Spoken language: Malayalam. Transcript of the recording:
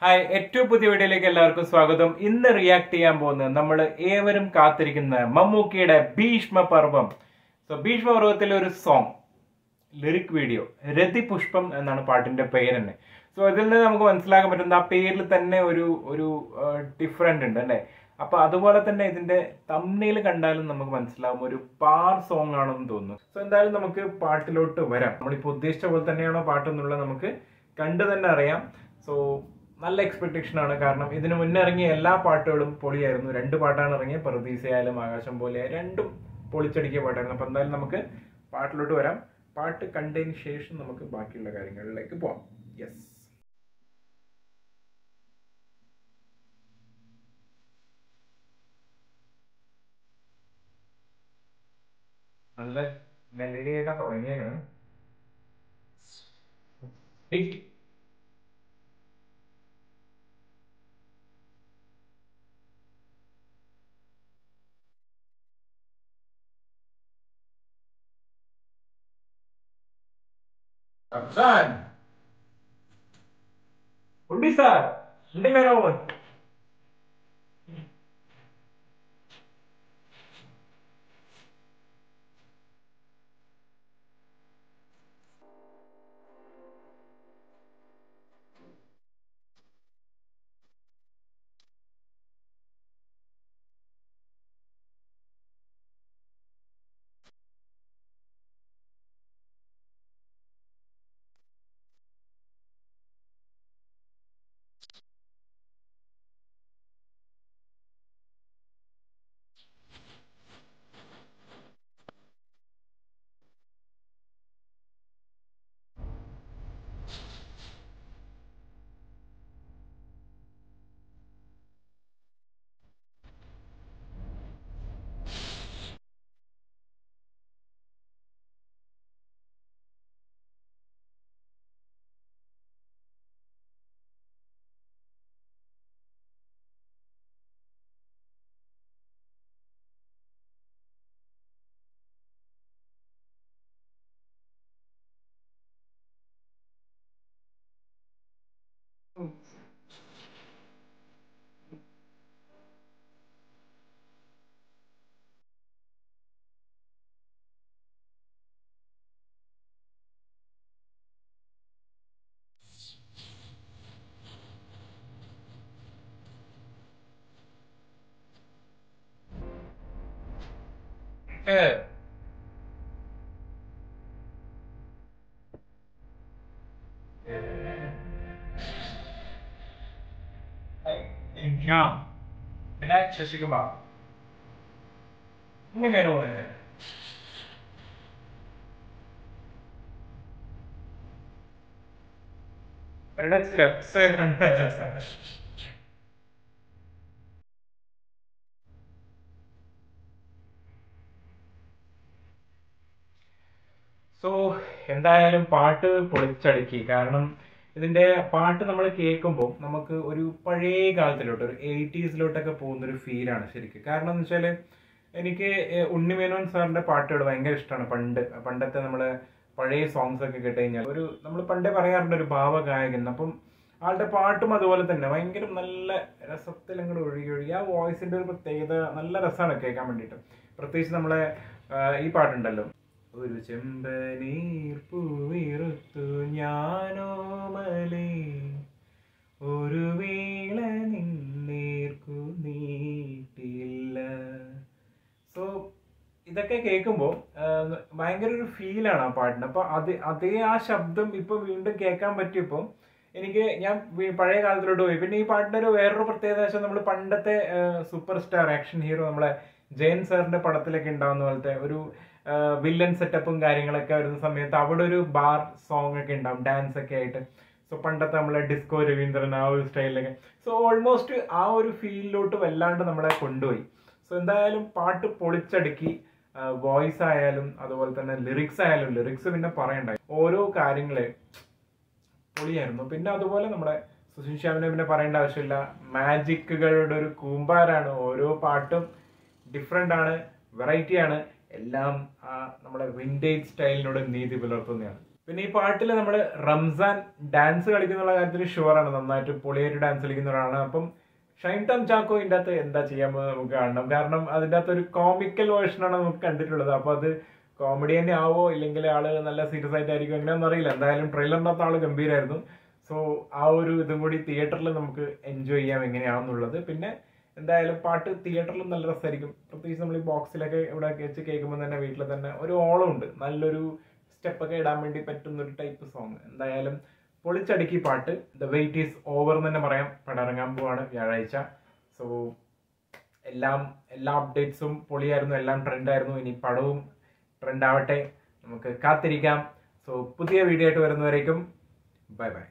ഹായ്, ഏറ്റവും പുതിയ വീഡിയോയിലേക്ക് എല്ലാവർക്കും സ്വാഗതം. ഇന്ന് റിയാക്ട് ചെയ്യാൻ പോകുന്നത് നമ്മൾ ഏവരും കാത്തിരിക്കുന്ന മമ്മൂക്കിയുടെ ഭീഷ്മ പർവം. ഭീഷ്മ പർവത്തിലെ ഒരു സോങ് ലിറിക് വീഡിയോ, രതിപുഷ്പം എന്നാണ് പാട്ടിന്റെ പേര് തന്നെ. ഇതിൽ നിന്ന് നമുക്ക് മനസ്സിലാക്കാൻ പറ്റുന്ന ആ പേരിൽ തന്നെ ഒരു ഡിഫറെന്റ് ഉണ്ട് അല്ലേ. അപ്പൊ അതുപോലെ തന്നെ ഇതിന്റെ തംബ്നെയിൽ കണ്ടാലും നമുക്ക് മനസ്സിലാവും ഒരു പാർ സോങ് ആണെന്ന് തോന്നുന്നു. എന്തായാലും നമുക്ക് പാട്ടിലോട്ട് വരാം. നമ്മളിപ്പോ ഉദ്ദേശിച്ച പോലെ തന്നെയാണോ പാട്ടെന്നുള്ളത് നമുക്ക് കണ്ടു തന്നെ അറിയാം. നല്ല എക്സ്പെക്ടേഷൻ ആണ്. കാരണം ഇതിനു മുന്നേ ഇറങ്ങിയ എല്ലാ പാട്ടുകളും പൊളിയായിരുന്നു. 2 പാട്ടാണ് ഇറങ്ങിയത്, പറുദീസയായാലും ആകാശം പോലെ, രണ്ടും പൊളിച്ചടിക്കിയ പാട്ടായിരുന്നു. അപ്പൊ എന്തായാലും നമുക്ക് പാട്ടിലോട്ട് വരാം. പാട്ട് കണ്ടതിന് ശേഷം നമുക്ക് ബാക്കിയുള്ള കാര്യങ്ങളിലേക്ക് പോവാം. യെസ്, നല്ല മെലഡി ആയിട്ടാ തുടങ്ങിയത്. Absan! Undi sir! Hindi meron! Yeah. Relax, Shashikumal. Hindi meron eh. Relax ka. എന്തായാലും പാട്ട് പൊളിച്ചടുക്കി. കാരണം ഇതിന്റെ പാട്ട് നമ്മൾ കേൾക്കുമ്പോൾ നമുക്ക് ഒരു പഴയ കാലത്തിലോട്ട്, ഒരു 80s പോകുന്ന ഒരു ഫീലാണ് ശരിക്കും. കാരണം എന്ന് വെച്ചാല് എനിക്ക് ഉണ്ണിമേനോൻ സാറിന്റെ പാട്ടുകൾ ഭയങ്കര ഇഷ്ടമാണ്. പണ്ടത്തെ നമ്മള് പഴയ സോങ്സ് ഒക്കെ കേട്ട് കഴിഞ്ഞാൽ നമ്മൾ പണ്ടേ പറയാറുണ്ട് ഒരു ഭാവഗായകൻ. അപ്പം ആളുടെ പാട്ടും അതുപോലെ തന്നെ ഭയങ്കര നല്ല രസത്തിൽ അങ്ങോട്ട് ഒഴുകി ആ വോയിസിന്റെ ഒരു പ്രത്യേകത നല്ല രസമാണ് കേൾക്കാൻ വേണ്ടിയിട്ട്. പ്രത്യേകിച്ച് നമ്മളെ ഈ പാട്ടുണ്ടല്ലോ, ഒരു ചെമ്പനീർ പൂവിറുത്തു ഞാനോ മലേ, ഒരു വീള നിന്നേർക്കു നീട്ടില്ല. ഇതൊക്കെ കേൾക്കുമ്പോൾ ഭയങ്കര ഒരു ഫീലാണ് ആ പാട്ടിന്. അപ്പൊ അതേ ആ ശബ്ദം ഇപ്പൊ വീണ്ടും കേൾക്കാൻ പറ്റിയപ്പോൾ ഞാൻ പഴയ കാലത്തിലോട്ട് പോയി. പിന്നെ ഈ പാട്ടിന്റെ വേറൊരു പ്രത്യേകത വെച്ചാൽ നമ്മൾ പണ്ടത്തെ സൂപ്പർ സ്റ്റാർ ആക്ഷൻ ഹീറോ നമ്മളെ ജയൻ സാറിന്റെ പടത്തിലൊക്കെ ഉണ്ടാവുന്ന പോലത്തെ ഒരു വില്ലൻ സെറ്റപ്പും കാര്യങ്ങളൊക്കെ വരുന്ന സമയത്ത് അവിടെ ഒരു ബാർ സോങ് ഒക്കെ ഉണ്ടാവും, ഡാൻസ് ഒക്കെ ആയിട്ട്. പണ്ടത്തെ നമ്മളെ ഡിസ്കോ രവീന്ദ്രൻ ആ ഒരു സ്റ്റൈലിലൊക്കെ. ഓൾമോസ്റ്റ് ആ ഒരു ഫീലിലോട്ട് വല്ലാണ്ട് നമ്മളെ കൊണ്ടുപോയി. എന്തായാലും പാട്ട് പൊളിച്ചടുക്കി. വോയിസ് ആയാലും അതുപോലെ തന്നെ ലിറിക്സ് പിന്നെ പറയണ്ടായി. ഓരോ കാര്യങ്ങളെ പൊളിയായിരുന്നു. പിന്നെ അതുപോലെ നമ്മുടെ സുശീൽ ശ്യാമിനെ പിന്നെ പറയേണ്ട ആവശ്യമില്ല. മാജിക്കുകളുടെ ഒരു കൂമ്പാരാണ്. ഓരോ പാട്ടും ഡിഫറെന്റ് ആണ്, വെറൈറ്റി ആണ്. എല്ലാം നമ്മുടെ വിന്റേജ് സ്റ്റൈലിനോട് നീതി പുലർത്തുന്നതാണ്. പിന്നെ ഈ പാട്ടിൽ നമ്മൾ റംസാൻ ഡാൻസ് കളിക്കുന്നുള്ള കാര്യത്തിൽ ഷുവറാണ്, നന്നായിട്ട് പൊളിയായിട്ട് ഡാൻസ് കളിക്കുന്ന ഒരാളാണ്. അപ്പം ഷൈൻ ടോം ചാക്കോ ഇതിൻ്റെ അകത്ത് എന്താ ചെയ്യാൻ പോകുന്നത് നമുക്ക് കാണണം. കാരണം അതിൻ്റെ അകത്ത് ഒരു കോമിക്കൽ വേർഷനാണ് നമുക്ക് കണ്ടിട്ടുള്ളത്. അപ്പോൾ അത് കോമഡി തന്നെ ആവോ ഇല്ലെങ്കിൽ ആള് നല്ല സീരിയസ് ആയിട്ടായിരിക്കും എങ്ങനെയാണെന്ന് അറിയില്ല. എന്തായാലും ട്രെയിലറിൻ്റെ അകത്ത് ആള് ഗംഭീരമായിരുന്നു. സോ ആ ഒരു ഇതും കൂടി തിയേറ്ററിൽ നമുക്ക് എൻജോയ് ചെയ്യാം എങ്ങനെയാണെന്നുള്ളത്. പിന്നെ എന്തായാലും പാട്ട് തിയേറ്ററിലും നല്ല രസമായിരിക്കും. പ്രത്യേകിച്ച് നമ്മൾ ഈ ബോക്സിലൊക്കെ ഇവിടെ വെച്ച് കേൾക്കുമ്പോൾ തന്നെ വീട്ടിൽ തന്നെ ഒരു ഓളമുണ്ട്, നല്ലൊരു സ്റ്റെപ്പൊക്കെ ഇടാൻ വേണ്ടി പറ്റുന്ന ഒരു ടൈപ്പ് സോങ്. എന്തായാലും പൊളിച്ചടുക്കി പാട്ട്. ദ വെയിറ്റ് ഈസ് ഓവർ എന്ന് തന്നെ പറയാം. പടം ഇറങ്ങാൻ പോവാണ് വ്യാഴാഴ്ച. സോ എല്ലാ അപ്ഡേറ്റ്സും പൊളിയായിരുന്നു, എല്ലാം ട്രെൻഡായിരുന്നു. ഇനി പടവും ട്രെൻഡ് ആവട്ടെ, നമുക്ക് കാത്തിരിക്കാം. സോ പുതിയ വീഡിയോ ആയിട്ട് വരുന്നവരേക്കും ബൈ ബൈ.